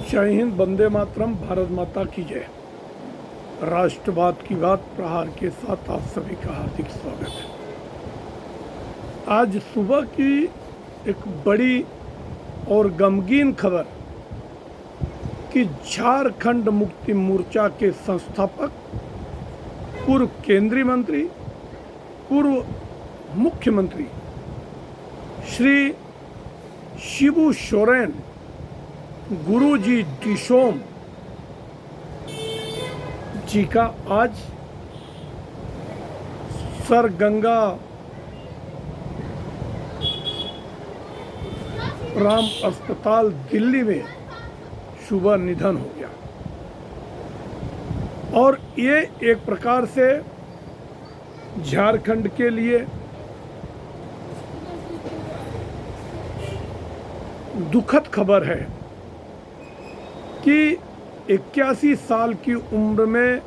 जय हिंद, वंदे मातरम, भारत माता की जय। राष्ट्रवाद की बात प्रहार के साथ आप सभी का हार्दिक स्वागत है। आज सुबह की एक बड़ी और गमगीन खबर कि झारखंड मुक्ति मोर्चा के संस्थापक, पूर्व केंद्रीय मंत्री, पूर्व मुख्यमंत्री श्री शिबू सोरेन गुरुजी डिसोम जी का आज सर गंगा राम अस्पताल दिल्ली में सुबह निधन हो गया। और ये एक प्रकार से झारखंड के लिए दुखद खबर है कि 81 साल की उम्र में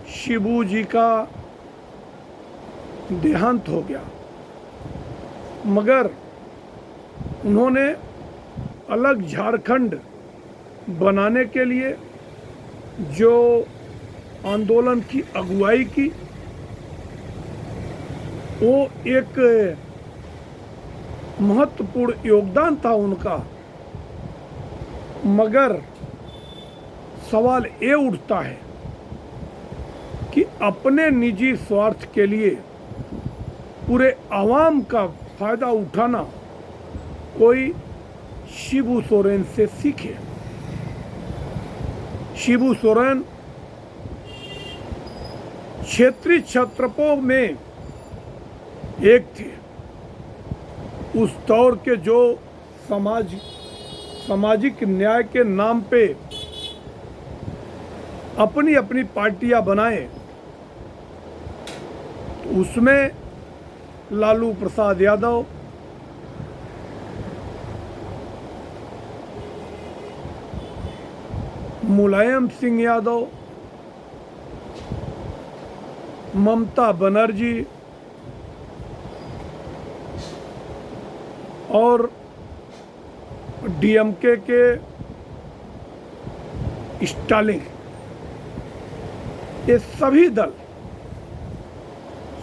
शिबू जी का देहांत हो गया, मगर उन्होंने अलग झारखंड बनाने के लिए जो आंदोलन की अगुवाई की, वो एक महत्वपूर्ण योगदान था उनका। मगर सवाल ये उठता है कि अपने निजी स्वार्थ के लिए पूरे आवाम का फायदा उठाना कोई शिबू सोरेन से सीखे। शिबू सोरेन क्षेत्रीय क्षत्रपों में एक थे। उस दौर के जो सामाजिक न्याय के नाम पे अपनी अपनी पार्टियां बनाए, तो उसमें लालू प्रसाद यादव, मुलायम सिंह यादव, ममता बनर्जी और डीएमके के स्टालिन, ये सभी दल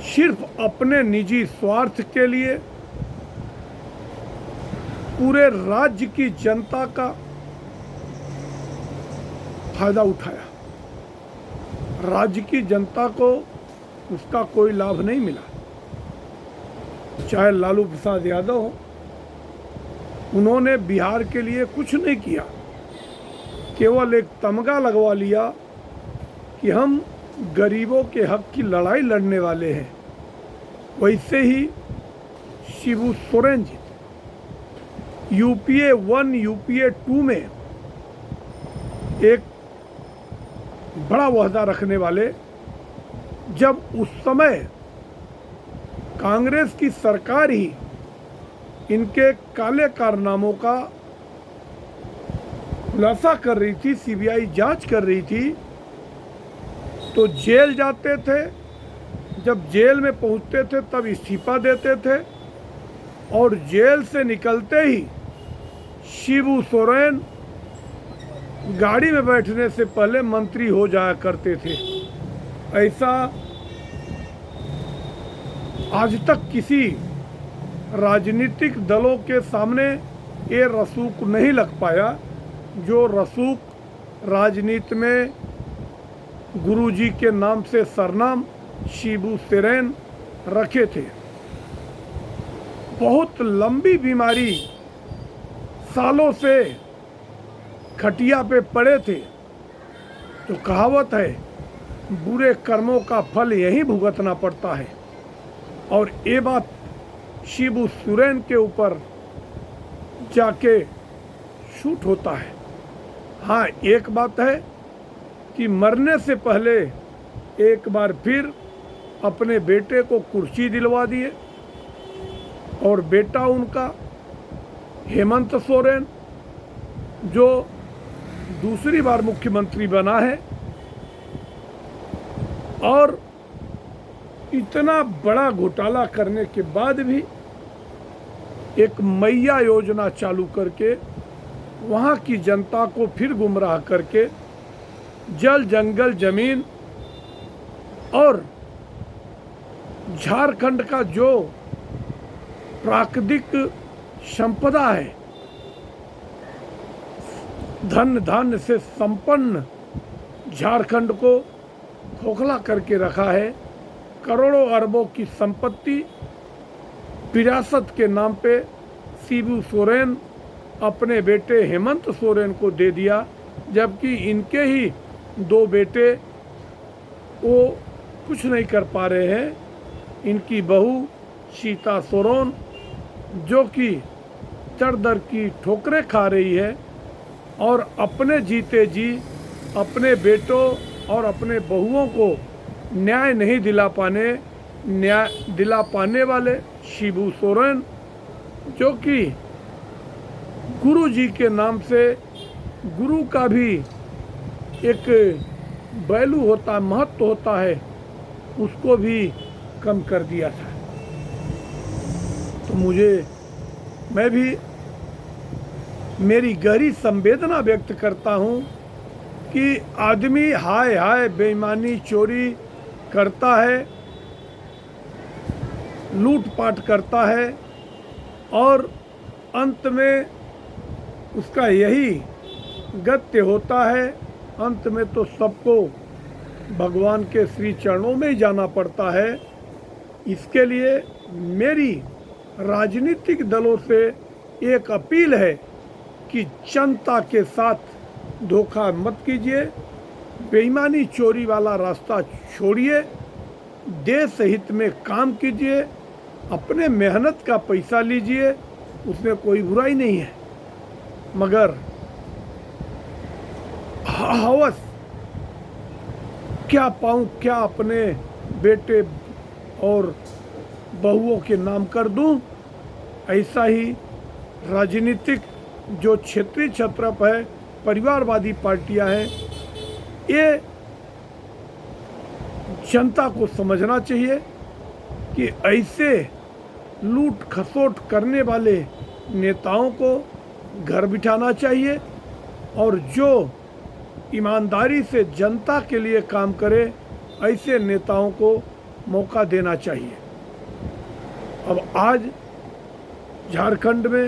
सिर्फ अपने निजी स्वार्थ के लिए पूरे राज्य की जनता का फायदा उठाया। राज्य की जनता को उसका कोई लाभ नहीं मिला। चाहे लालू प्रसाद यादव हो, उन्होंने बिहार के लिए कुछ नहीं किया, केवल एक तमगा लगवा लिया कि हम गरीबों के हक की लड़ाई लड़ने वाले हैं। वैसे ही शिबू सोरेन जी यूपीए 1 यूपीए 2 में एक बड़ा वहदा रखने वाले, जब उस समय कांग्रेस की सरकार ही इनके काले कारनामों का खुलासा कर रही थी, सीबीआई जांच कर रही थी, तो जेल जाते थे। जब जेल में पहुंचते थे तब इस्तीफा देते थे, और जेल से निकलते ही शिबू सोरेन गाड़ी में बैठने से पहले मंत्री हो जाया करते थे। ऐसा आज तक किसी राजनीतिक दलों के सामने ये रसूख नहीं लग पाया, जो रसूख राजनीति में गुरुजी के नाम से सरनाम शिबू सोरेन रखे थे। बहुत लंबी बीमारी, सालों से खटिया पे पड़े थे। तो कहावत है, बुरे कर्मों का फल यही भुगतना पड़ता है। और ये बात शिबू सोरेन के ऊपर जाके शूट होता है। हाँ, एक बात है कि मरने से पहले एक बार फिर अपने बेटे को कुर्सी दिलवा दिए, और बेटा उनका हेमंत सोरेन जो दूसरी बार मुख्यमंत्री बना है, और इतना बड़ा घोटाला करने के बाद भी एक मैया योजना चालू करके वहाँ की जनता को फिर गुमराह करके जल जंगल जमीन और झारखंड का जो प्राकृतिक संपदा है, धन धान्य से संपन्न झारखंड को खोखला करके रखा है। करोड़ों अरबों की संपत्ति विरासत के नाम पे शिबू सोरेन अपने बेटे हेमंत सोरेन को दे दिया, जबकि इनके ही दो बेटे वो कुछ नहीं कर पा रहे हैं। इनकी बहू सीता सोरेन जो कि दर दर की ठोकरें खा रही है और अपने जीते जी अपने बेटों और अपने बहुओं को न्याय नहीं दिला पाने वाले शिबू सोरेन, जो कि गुरु जी के नाम से गुरु का भी एक वैल्यू होता है, महत्व होता है, उसको भी कम कर दिया था। तो मैं भी मेरी गहरी संवेदना व्यक्त करता हूँ कि आदमी हाय हाय बेईमानी चोरी करता है, लूटपाट करता है और अंत में उसका यही गत्य होता है। अंत में तो सबको भगवान के श्री चरणों में ही जाना पड़ता है। इसके लिए मेरी राजनीतिक दलों से एक अपील है कि जनता के साथ धोखा मत कीजिए, बेईमानी चोरी वाला रास्ता छोड़िए, देश हित में काम कीजिए, अपने मेहनत का पैसा लीजिए, उसमें कोई बुराई नहीं है। मगर हवस क्या पाऊं, क्या अपने बेटे और बहुओं के नाम कर दूं, ऐसा ही राजनीतिक जो क्षेत्रीय छत्रप है, परिवारवादी पार्टियां हैं, ये जनता को समझना चाहिए कि ऐसे लूट खसोट करने वाले नेताओं को घर बिठाना चाहिए और जो ईमानदारी से जनता के लिए काम करे, ऐसे नेताओं को मौका देना चाहिए। अब आज झारखंड में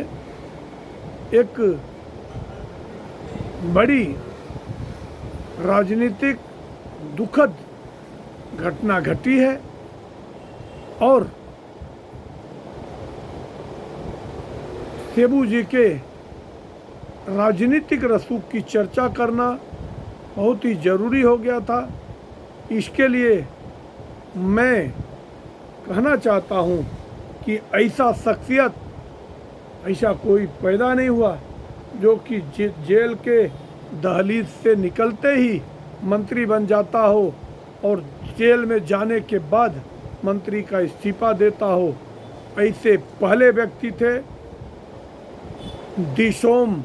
एक बड़ी राजनीतिक दुखद घटना घटी है और शिबू जी के राजनीतिक रसूख की चर्चा करना बहुत ही ज़रूरी हो गया था। इसके लिए मैं कहना चाहता हूँ कि ऐसा शख्सियत, ऐसा कोई पैदा नहीं हुआ जो कि जेल के दहलीज से निकलते ही मंत्री बन जाता हो और जेल में जाने के बाद मंत्री का इस्तीफा देता हो। ऐसे पहले व्यक्ति थे दिसोम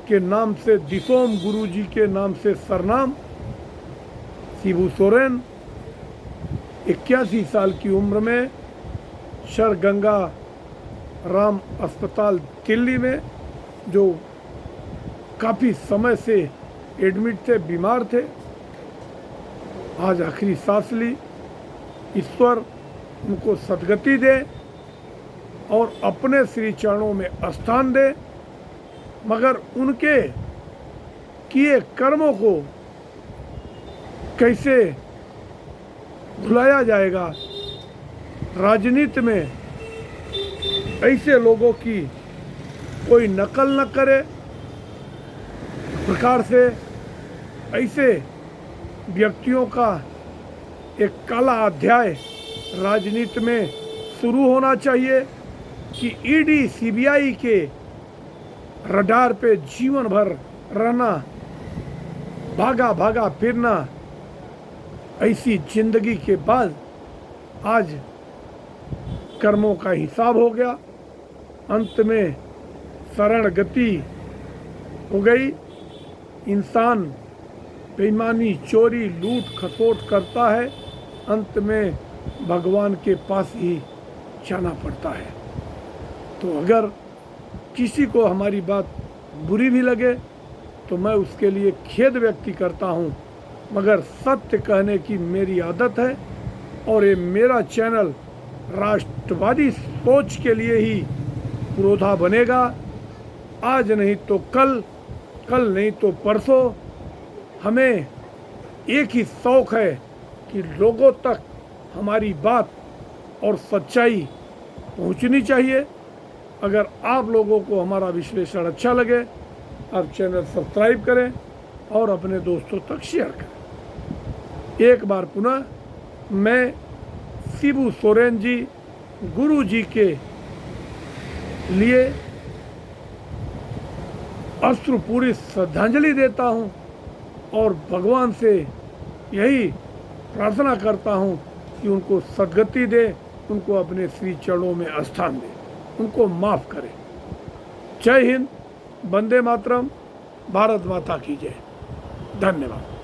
के नाम से, दिसोम गुरुजी के नाम से सरनाम शिबू सोरेन 81 साल की उम्र में सर गंगा राम अस्पताल दिल्ली में, जो काफ़ी समय से एडमिट थे, बीमार थे, आज आखिरी सांस ली। ईश्वर उनको सद्गति दे और अपने श्री चरणों में स्थान दे। मगर उनके किए कर्मों को कैसे भुलाया जाएगा। राजनीति में ऐसे लोगों की कोई नकल न करे, प्रकार से ऐसे व्यक्तियों का एक काला अध्याय राजनीति में शुरू होना चाहिए कि ईडी सीबीआई के रडार पे जीवन भर रहना, भागा भागा फिरना, ऐसी जिंदगी के बाद आज कर्मों का हिसाब हो गया। अंत में शरण गति हो गई। इंसान बेईमानी चोरी लूट खसोट करता है, अंत में भगवान के पास ही जाना पड़ता है। तो अगर किसी को हमारी बात बुरी भी लगे तो मैं उसके लिए खेद व्यक्त करता हूँ, मगर सत्य कहने की मेरी आदत है और ये मेरा चैनल राष्ट्रवादी सोच के लिए ही पुरोधा बनेगा। आज नहीं तो कल, कल नहीं तो परसों। हमें एक ही शौक़ है कि लोगों तक हमारी बात और सच्चाई पहुंचनी चाहिए। अगर आप लोगों को हमारा विश्लेषण अच्छा लगे, आप चैनल सब्सक्राइब करें और अपने दोस्तों तक शेयर करें। एक बार पुनः मैं शिबू सोरेन जी गुरु जी के लिए अश्रुपूरी श्रद्धांजलि देता हूँ और भगवान से यही प्रार्थना करता हूँ कि उनको सद्गति दे, उनको अपने श्री चरणों में स्थान दे, उनको माफ़ करे। जय हिंद, वंदे मातरम, भारत माता की जय। धन्यवाद।